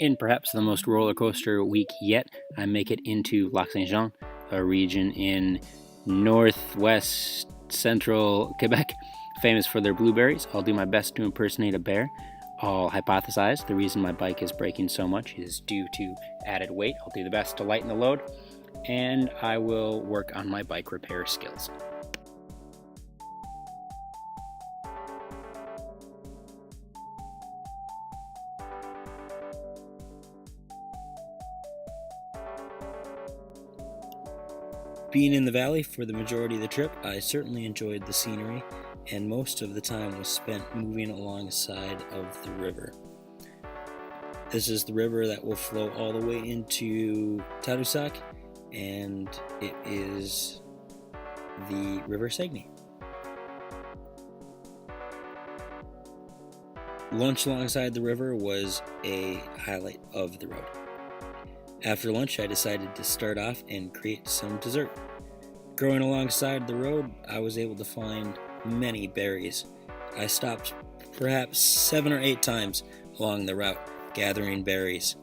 In perhaps the most roller coaster week yet, I make it into Lac Saint John, a region in northwest central Quebec, famous for their blueberries. I'll do my best to impersonate a bear. I'll hypothesize the reason my bike is breaking so much is due to added weight. I'll do the best to lighten the load, and I will work on my bike repair skills. Being in the valley for the majority of the trip, I certainly enjoyed the scenery, and most of the time was spent moving alongside of the river. This is the river that will flow all the way into Tadoussac, and it is the River Saguenay. Lunch alongside the river was a highlight of the road. After lunch, I decided to start off and create some dessert. Growing alongside the road, I was able to find many berries. I stopped perhaps 7 or 8 times along the route, gathering berries.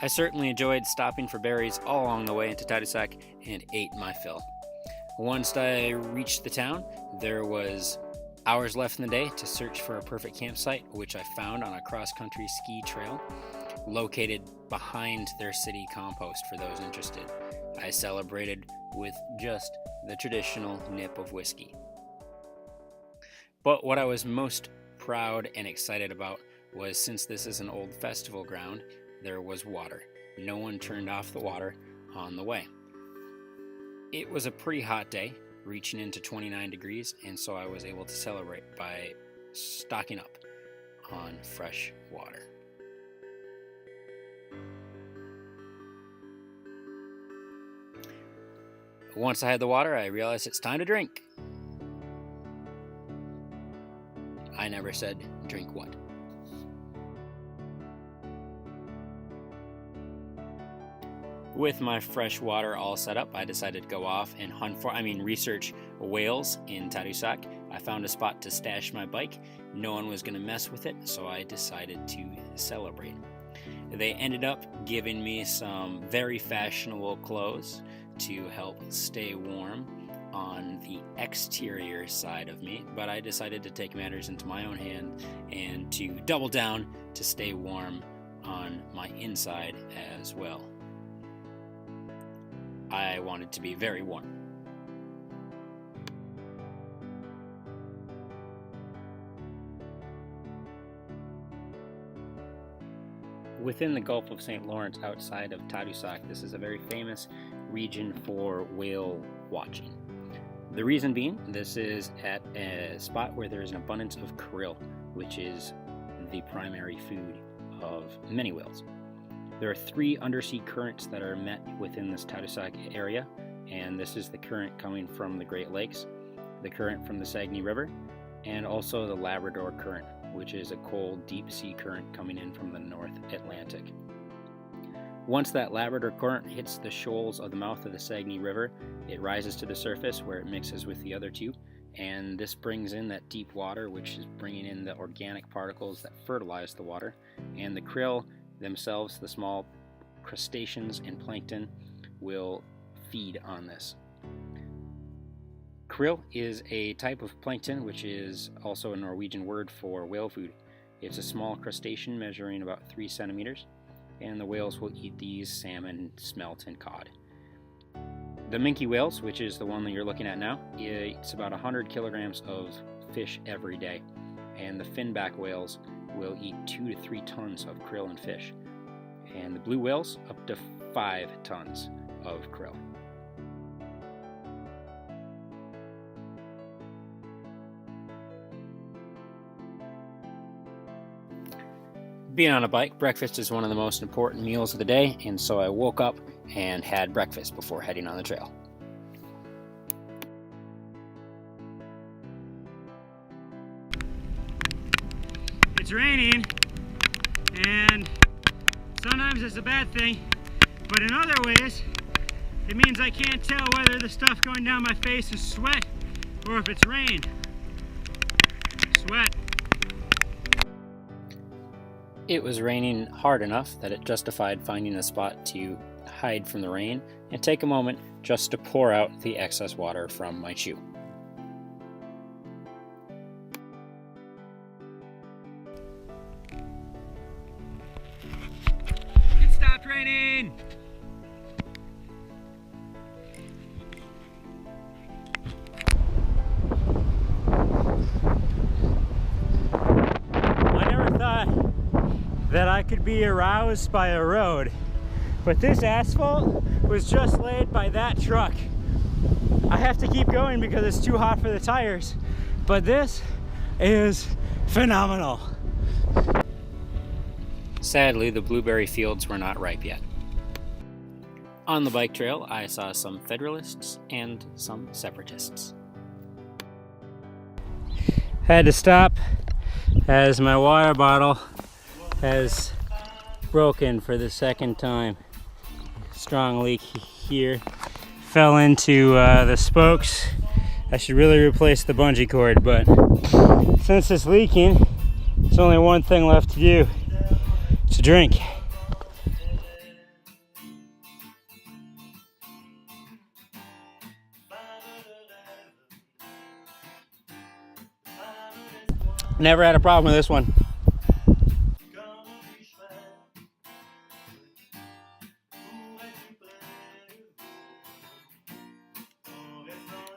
I certainly enjoyed stopping for berries all along the way into Tadoussac and ate my fill. Once I reached the town, there was hours left in the day to search for a perfect campsite, which I found on a cross-country ski trail located behind their city compost for those interested. I celebrated with just the traditional nip of whiskey. But what I was most proud and excited about was, since this is an old festival ground, there was water. No one turned off the water on the way. It was a pretty hot day, reaching into 29 degrees, and so I was able to celebrate by stocking up on fresh water. Once I had the water, I realized it's time to drink. I never said drink what. With my fresh water all set up, I decided to go off and research whales in Tadoussac. I found a spot to stash my bike. No one was going to mess with it, so I decided to celebrate. They ended up giving me some very fashionable clothes to help stay warm on the exterior side of me, but I decided to take matters into my own hand and to double down to stay warm on my inside as well. I wanted to be very warm. Within the Gulf of St. Lawrence, outside of Tadoussac, this is a very famous region for whale watching. The reason being, this is at a spot where there is an abundance of krill, which is the primary food of many whales. There are 3 undersea currents that are met within this Tadoussac area, and this is the current coming from the Great Lakes, the current from the Saguenay River, and also the Labrador Current, which is a cold, deep sea current coming in from the North Atlantic. Once that Labrador Current hits the shoals of the mouth of the Saguenay River, it rises to the surface where it mixes with the other 2, and this brings in that deep water, which is bringing in the organic particles that fertilize the water, and the krill themselves, the small crustaceans and plankton, will feed on this. Krill is a type of plankton, which is also a Norwegian word for whale food. It's a small crustacean measuring about 3 centimeters, and the whales will eat these: salmon, smelt, and cod. The minke whales, which is the one that you're looking at now, eats about 100 kilograms of fish every day, and the finback whales will eat 2 to 3 tons of krill and fish, and the blue whales up to 5 tons of krill. Being on a bike, breakfast is one of the most important meals of the day, and so I woke up and had breakfast before heading on the trail. It's raining, and sometimes it's a bad thing But in other ways, it means I can't tell whether the stuff going down my face is sweat or if it's rain. Sweat. It was raining hard enough that it justified finding a spot to hide from the rain and take a moment just to pour out the excess water from my shoe. It stopped raining! I never thought that I could be aroused by a road, but this asphalt was just laid by that truck. I have to keep going because it's too hot for the tires, but this is phenomenal. Sadly, the blueberry fields were not ripe yet. On the bike trail, I saw some Federalists and some Separatists. Had to stop as my water bottle has broken for the second time. Strong leak here. Fell into the spokes. I should really replace the bungee cord, but since it's leaking, there's only one thing left to do. It's a drink. Never had a problem with this one.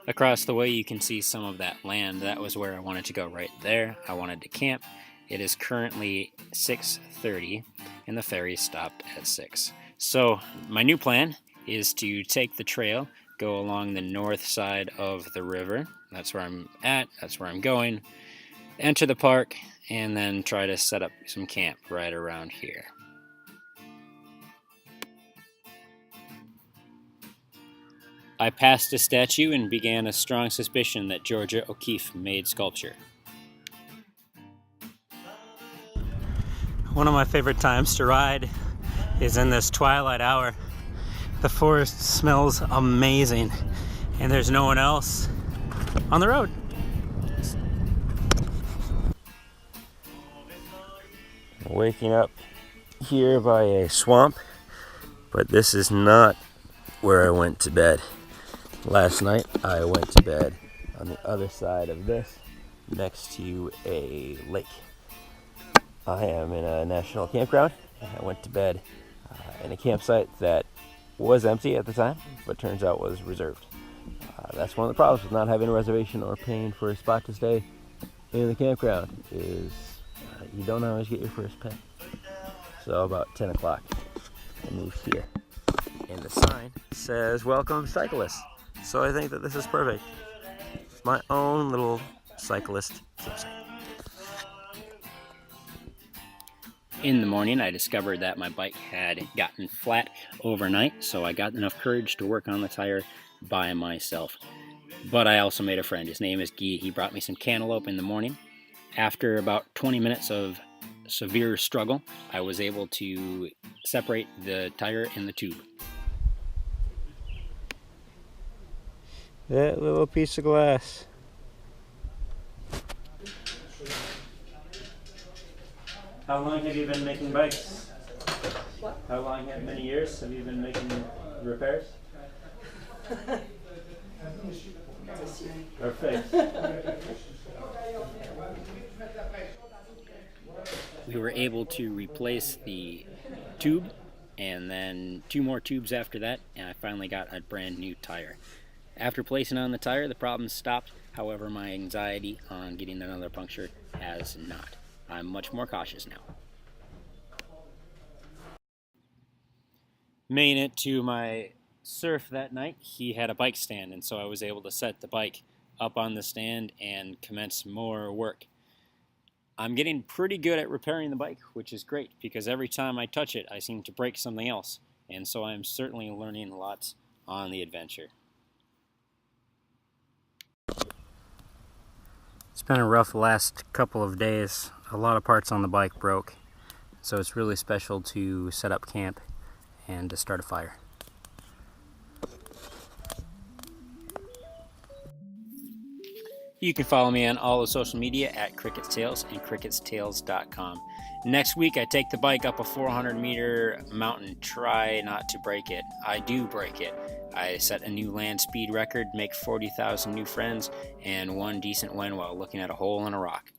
Across the way you can see some of that land. That was where I wanted to go, right there. I wanted to camp. It is currently 6:30 and the ferry stopped at 6. So my new plan is to take the trail, go along the north side of the river. That's where I'm at, that's where I'm going. Enter the park and then try to set up some camp right around here. I passed a statue and began a strong suspicion that Georgia O'Keeffe made sculpture. One of my favorite times to ride is in this twilight hour. The forest smells amazing and there's no one else on the road. Waking up here by a swamp, but this is not where I went to bed. Last night I went to bed on the other side of this, next to a lake. I am in a national campground. I went to bed in a campsite that was empty at the time, but turns out was reserved. That's one of the problems with not having a reservation or paying for a spot to stay in the campground is you don't always get your first pay. So about 10 o'clock I moved here. And the sign says, "Welcome cyclists." So I think that this is perfect. My own little cyclist campsite. In the morning, I discovered that my bike had gotten flat overnight, so I got enough courage to work on the tire by myself. But I also made a friend. His name is Guy. He brought me some cantaloupe in the morning. After about 20 minutes of severe struggle, I was able to separate the tire and the tube. That little piece of glass. How long have you been making bikes? What? How long, many years have you been making repairs? Or fix? We were able to replace the tube and then 2 more tubes after that, and I finally got a brand new tire. After placing on the tire, the problem stopped. However, my anxiety on getting another puncture has not. I'm much more cautious now. Made it to my surf that night. He had a bike stand, and so I was able to set the bike up on the stand and commence more work. I'm getting pretty good at repairing the bike, which is great because every time I touch it, I seem to break something else, and so I'm certainly learning lots on the adventure. It's been a rough last couple of days. A lot of parts on the bike broke, so it's really special to set up camp and to start a fire. You can follow me on all the social media at Cricket's Tales and cricketstales.com. Next week, I take the bike up a 400-meter mountain. Try not to break it. I do break it. I set a new land speed record, make 40,000 new friends, and one decent win while looking at a hole in a rock.